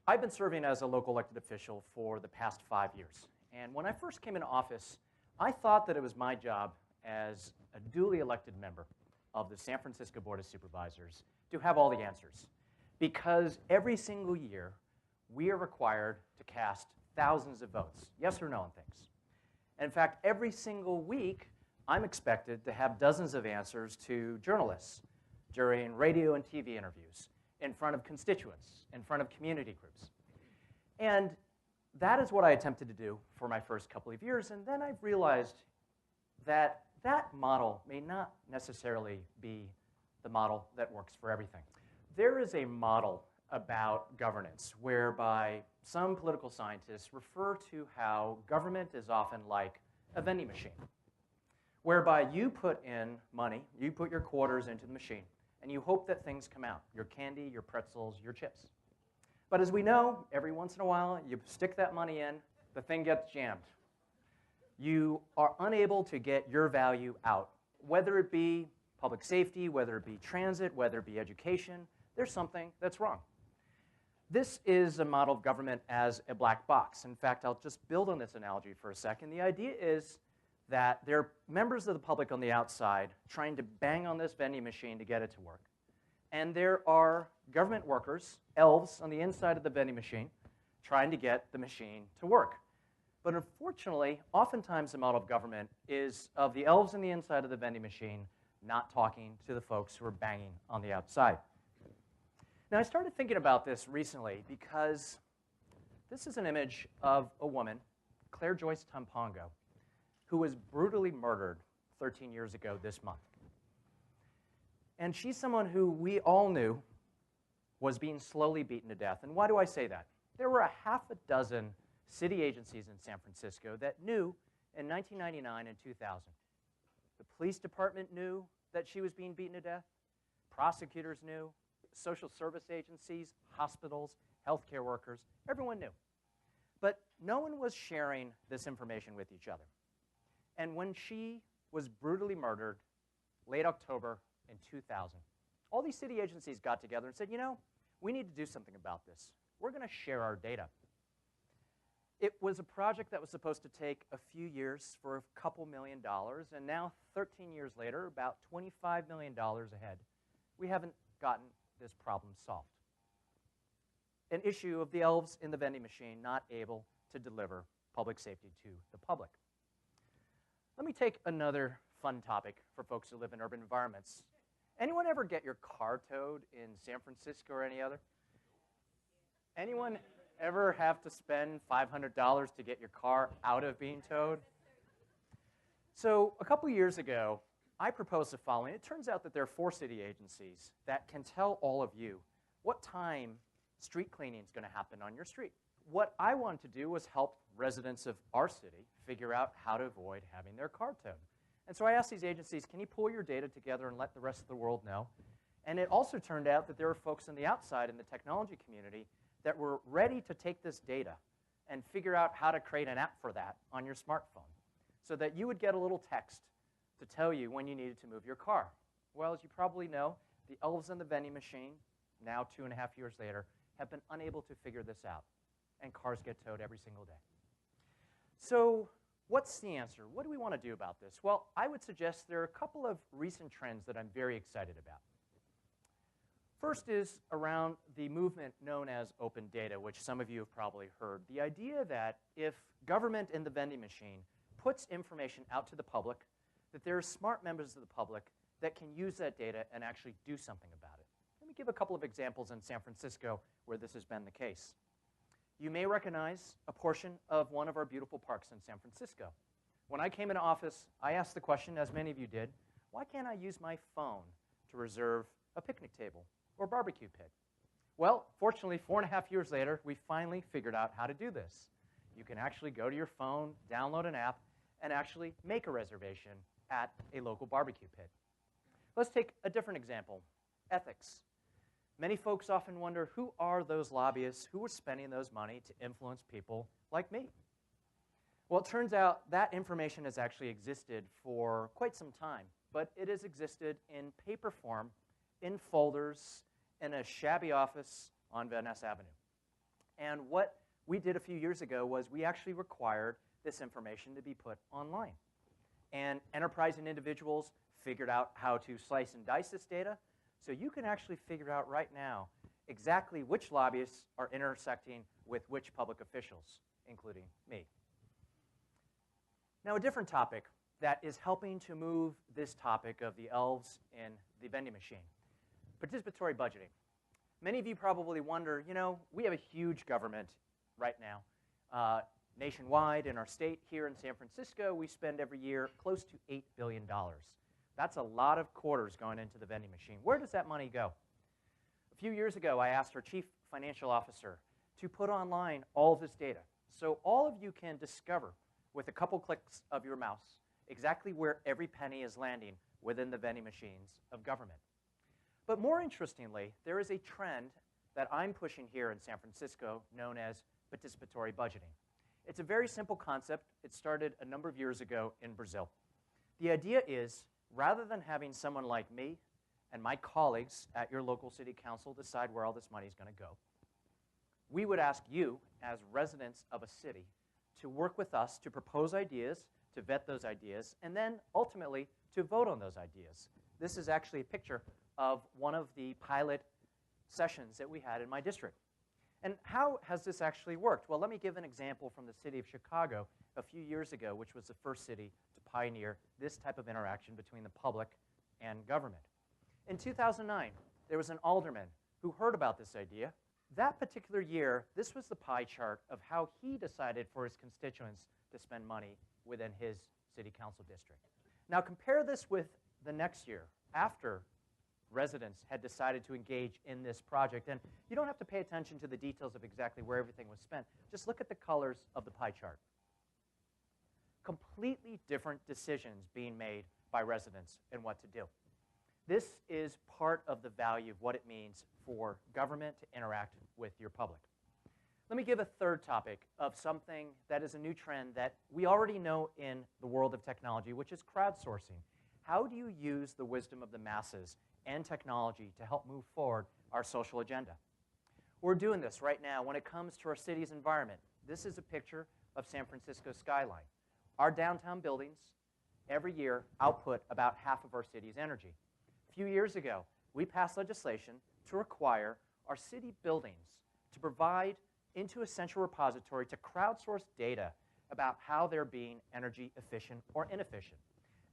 I've been serving as a local elected official for the past 5 years. And when I first came into office, I thought that it was my job as a duly elected member of the San Francisco Board of Supervisors to have all the answers. Because every single year, we are required to cast thousands of votes, yes or no on things. And in fact, every single week, I'm expected to have dozens of answers to journalists during radio and TV interviews, in front of constituents, in front of community groups. And that is what I attempted to do for my first couple of years, and then I've realized that that model may not necessarily be the model that works for everything. There is a model about governance whereby some political scientists refer to how government is often like a vending machine, whereby you put in money, you put your quarters into the machine, and you hope that things come out, your candy, your pretzels, your chips. But as we know, every once in a while, you stick that money in, the thing gets jammed. You are unable to get your value out, whether it be public safety, whether it be transit, whether it be education, there's something that's wrong. This is a model of government as a black box. In fact, I'll just build on this analogy for a second. The idea is that there are members of the public on the outside trying to bang on this vending machine to get it to work. And there are government workers, elves, on the inside of the vending machine trying to get the machine to work. But unfortunately, oftentimes the model of government is of the elves on the inside of the vending machine not talking to the folks who are banging on the outside. Now, I started thinking about this recently because this is an image of a woman, Claire Joyce Tampongo, who was brutally murdered 13 years ago this month. And she's someone who we all knew was being slowly beaten to death. And why do I say that? There were a half a dozen city agencies in San Francisco that knew in 1999 and 2000. The police department knew that she was being beaten to death. Prosecutors knew. Social service agencies, hospitals, healthcare workers, everyone knew. But no one was sharing this information with each other. And when she was brutally murdered, late October in 2000, all these city agencies got together and said, you know, we need to do something about this. We're going to share our data. It was a project that was supposed to take a few years for a couple $1 million, and now 13 years later, about $25 million ahead, we haven't gotten this problem solved. An issue of the elves in the vending machine not able to deliver public safety to the public. Let me take another fun topic for folks who live in urban environments. Anyone ever get your car towed in San Francisco or any other? Anyone ever have to spend $500 to get your car out of being towed? So a couple years ago, I proposed the following. It turns out that there are 4 city agencies that can tell all of you what time street cleaning is going to happen on your street. What I wanted to do was help residents of our city figure out how to avoid having their car towed. And so I asked these agencies, can you pull your data together and let the rest of the world know? And it also turned out that there were folks on the outside in the technology community that were ready to take this data and figure out how to create an app for that on your smartphone so that you would get a little text to tell you when you needed to move your car. Well, as you probably know, the elves in the vending machine, now 2.5 years later, have been unable to figure this out, and cars get towed every single day. So what's the answer? What do we want to do about this? Well, I would suggest there are a couple of recent trends that I'm very excited about. First is around the movement known as open data, which some of you have probably heard. The idea that if government in the vending machine puts information out to the public, that there are smart members of the public that can use that data and actually do something about it. Let me give a couple of examples in San Francisco where this has been the case. You may recognize a portion of one of our beautiful parks in San Francisco. When I came into office, I asked the question, as many of you did, why can't I use my phone to reserve a picnic table or barbecue pit? Well, fortunately, 4.5 years later, we finally figured out how to do this. You can actually go to your phone, download an app, and actually make a reservation at a local barbecue pit. Let's take a different example, ethics. Many folks often wonder, who are those lobbyists who are spending those money to influence people like me? Well, it turns out that information has actually existed for quite some time, but it has existed in paper form, in folders, in a shabby office on Van Ness Avenue. And what we did a few years ago was we actually required this information to be put online. And enterprise and individuals figured out how to slice and dice this data. So you can actually figure out right now exactly which lobbyists are intersecting with which public officials, including me. Now, a different topic that is helping to move this topic of the elves in the vending machine, participatory budgeting. Many of you probably wonder, you know, we have a huge government right now. Nationwide, in our state here in San Francisco, we spend every year close to $8 billion. That's a lot of quarters going into the vending machine. Where does that money go? A few years ago, I asked our chief financial officer to put online all of this data so all of you can discover with a couple clicks of your mouse exactly where every penny is landing within the vending machines of government. But more interestingly, there is a trend that I'm pushing here in San Francisco known as participatory budgeting. It's a very simple concept. It started a number of years ago in Brazil. The idea is, rather than having someone like me and my colleagues at your local city council decide where all this money is going to go, we would ask you, as residents of a city, to work with us to propose ideas, to vet those ideas, and then ultimately to vote on those ideas. This is actually a picture of one of the pilot sessions that we had in my district. And how has this actually worked? Well, let me give an example from the city of Chicago a few years ago, which was the first city to pioneer this type of interaction between the public and government. In 2009, there was an alderman who heard about this idea. That particular year, this was the pie chart of how he decided for his constituents to spend money within his city council district. Now compare this with the next year, after residents had decided to engage in this project. And you don't have to pay attention to the details of exactly where everything was spent. Just look at the colors of the pie chart. Completely different decisions being made by residents and what to do. This is part of the value of what it means for government to interact with your public. Let me give a third topic of something that is a new trend that we already know in the world of technology, which is crowdsourcing. How do you use the wisdom of the masses and technology to help move forward our social agenda? We're doing this right now when it comes to our city's environment. This is a picture of San Francisco's skyline. Our downtown buildings every year output about half of our city's energy. A few years ago, we passed legislation to require our city buildings to provide into a central repository to crowdsource data about how they're being energy efficient or inefficient.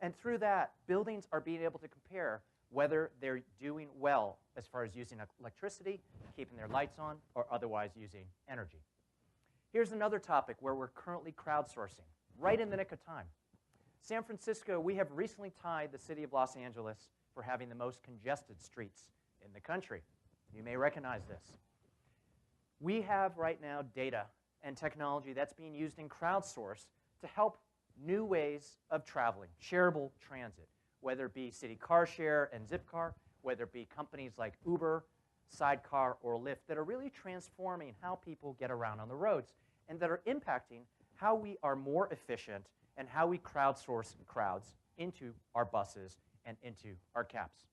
And through that, buildings are being able to compare whether they're doing well as far as using electricity, keeping their lights on, or otherwise using energy. Here's another topic where we're currently crowdsourcing, right in the nick of time. San Francisco, we have recently tied the city of Los Angeles for having the most congested streets in the country. You may recognize this. We have right now data and technology that's being used in crowdsource to help new ways of traveling, shareable transit, whether it be city car share and Zipcar, whether it be companies like Uber, Sidecar, or Lyft that are really transforming how people get around on the roads and that are impacting how we are more efficient and how we crowdsource crowds into our buses and into our cabs.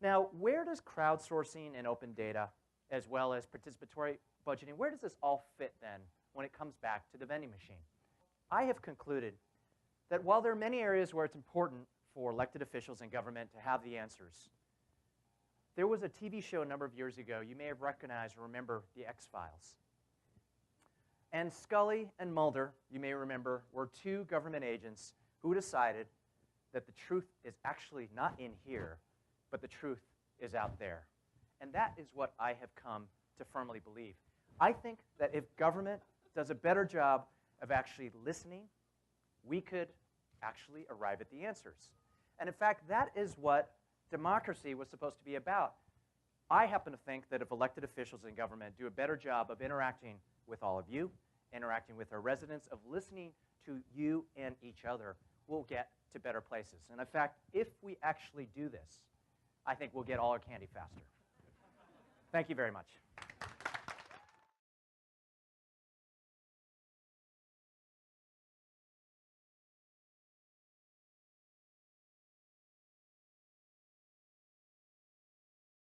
Now, where does crowdsourcing and open data, as well as participatory budgeting, where does this all fit then when it comes back to the vending machine? I have concluded that while there are many areas where it's important for elected officials and government to have the answers, there was a TV show a number of years ago, you may have recognized or remember the X-Files. And Scully and Mulder, you may remember, were two government agents who decided that the truth is actually not in here, but the truth is out there. And that is what I have come to firmly believe. I think that if government does a better job of actually listening, we could actually arrive at the answers. And in fact, that is what democracy was supposed to be about. I happen to think that if elected officials in government do a better job of interacting with all of you, interacting with our residents, of listening to you and each other, we'll get to better places. And in fact, if we actually do this, I think we'll get all our candy faster. Thank you very much.